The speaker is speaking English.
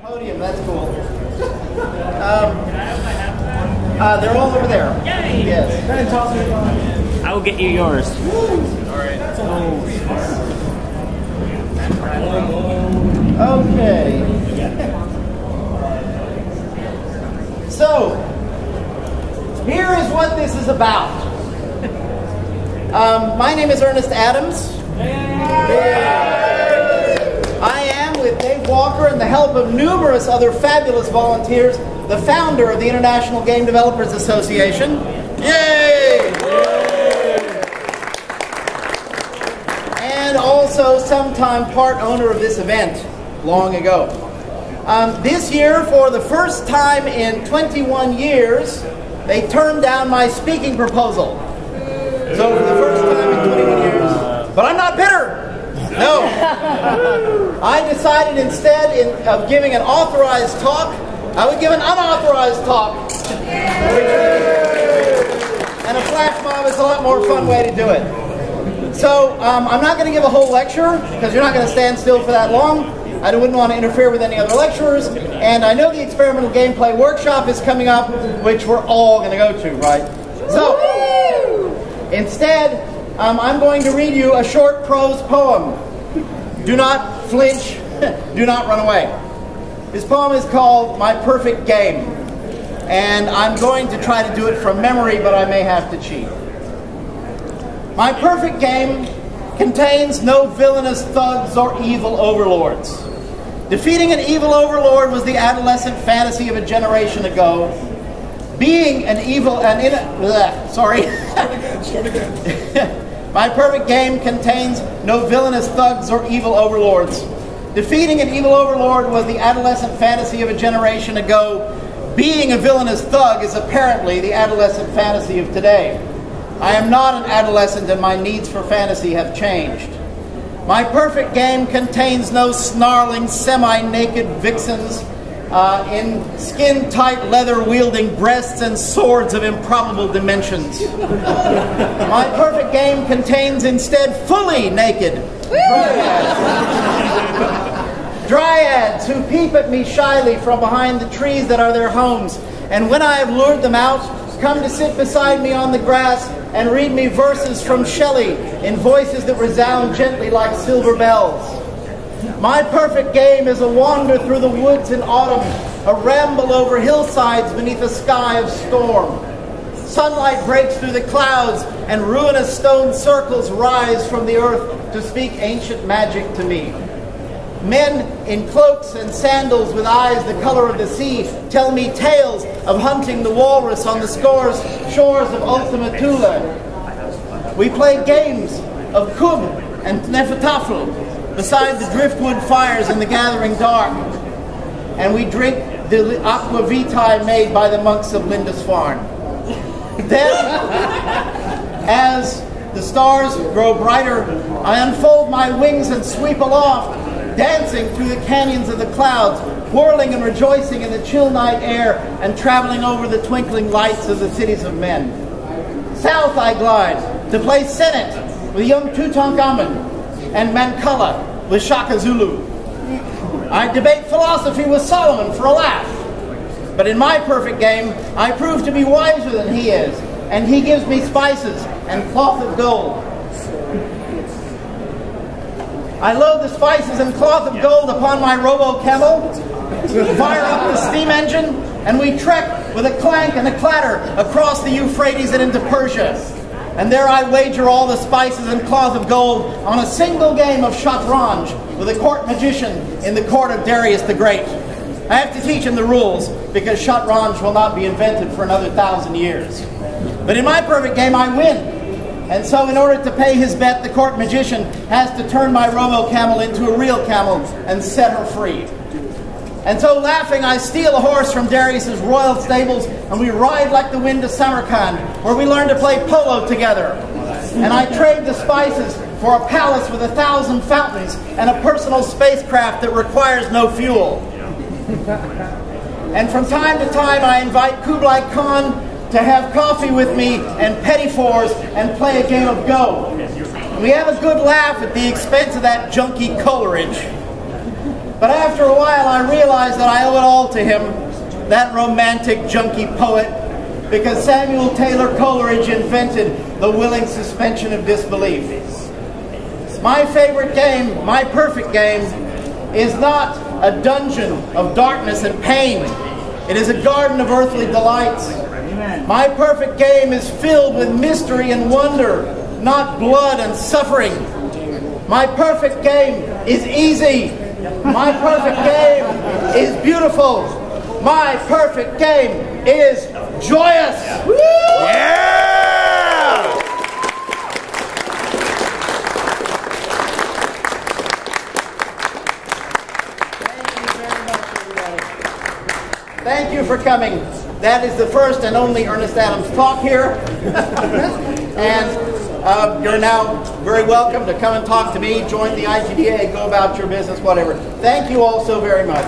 Podium, that's cool. They're all over there. Yay! Yes. I will get you yours. Alright. Okay. So, here is what this is about. My name is Ernest Adams. I am, with Dave Walker and the help of numerous other fabulous volunteers, the founder of the International Game Developers Association. Yay! And also sometime part owner of this event long ago. This year, for the first time in 21 years, they turned down my speaking proposal. So for the first time in 21 years, but I'm not bitter. No. I decided instead of giving an authorized talk, I would give an unauthorized talk. And a flash mob is a lot more fun way to do it. So I'm not going to give a whole lecture because you're not going to stand still for that long. I wouldn't want to interfere with any other lecturers. And I know the experimental gameplay workshop is coming up, which we're all going to go to, right? So instead, I'm going to read you a short prose poem. Do not flinch. Do not run away. This poem is called My Perfect Game. And I'm going to try to do it from memory, but I may have to cheat. My perfect game contains no villainous thugs or evil overlords. Defeating an evil overlord was the adolescent fantasy of a generation ago. Being an evil My perfect game contains no villainous thugs or evil overlords. Defeating an evil overlord was the adolescent fantasy of a generation ago. Being a villainous thug is apparently the adolescent fantasy of today. I am not an adolescent and my needs for fantasy have changed. My perfect game contains no snarling, semi-naked vixens in skin-tight, leather-wielding breasts and swords of improbable dimensions. My perfect game contains instead fully naked dryads who peep at me shyly from behind the trees that are their homes, and when I have lured them out, come to sit beside me on the grass and read me verses from Shelley in voices that resound gently like silver bells. My perfect game is a wander through the woods in autumn, a ramble over hillsides beneath a sky of storm. Sunlight breaks through the clouds and ruinous stone circles rise from the earth to speak ancient magic to me. Men in cloaks and sandals with eyes the color of the sea tell me tales of hunting the walrus on the shores of Ultima Thule. We play games of Kub and Nefertafel beside the driftwood fires in the gathering dark. And we drink the aqua vitae made by the monks of Lindisfarne. Then, as the stars grow brighter, I unfold my wings and sweep aloft, dancing through the canyons of the clouds, whirling and rejoicing in the chill night air, and traveling over the twinkling lights of the cities of men. South I glide to play Senate with young Tutankhamun and Mancala with Shaka Zulu. I debate philosophy with Solomon for a laugh. But in my perfect game, I prove to be wiser than he is, and he gives me spices and cloth of gold. I load the spices and cloth of gold upon my robo-camel, fire up the steam engine, and we trek with a clank and a clatter across the Euphrates and into Persia. And there I wager all the spices and cloth of gold on a single game of shatranj with a court magician in the court of Darius the Great. I have to teach him the rules because shatranj will not be invented for another 1,000 years. But in my perfect game, I win. And so in order to pay his bet, the court magician has to turn my robo-camel into a real camel and set her free. And so laughing, I steal a horse from Darius's royal stables and we ride like the wind to Samarkand, where we learn to play polo together. And I trade the spices for a palace with 1,000 fountains and a personal spacecraft that requires no fuel. And from time to time I invite Kublai Khan to have coffee with me and petit fours and play a game of Go. We have a good laugh at the expense of that junky Coleridge. But after a while, I realized that I owe it all to him, that romantic junkie poet, because Samuel Taylor Coleridge invented the willing suspension of disbelief. My favorite game, my perfect game, is not a dungeon of darkness and pain. It is a garden of earthly delights. My perfect game is filled with mystery and wonder, not blood and suffering. My perfect game is easy. My perfect game is beautiful. My perfect game is joyous. Yeah! Thank you very much, everybody. Thank you for coming. That is the first and only Ernest Adams talk here. And you're now very welcome to come and talk to me, join the IGDA, go about your business, whatever. Thank you all so very much.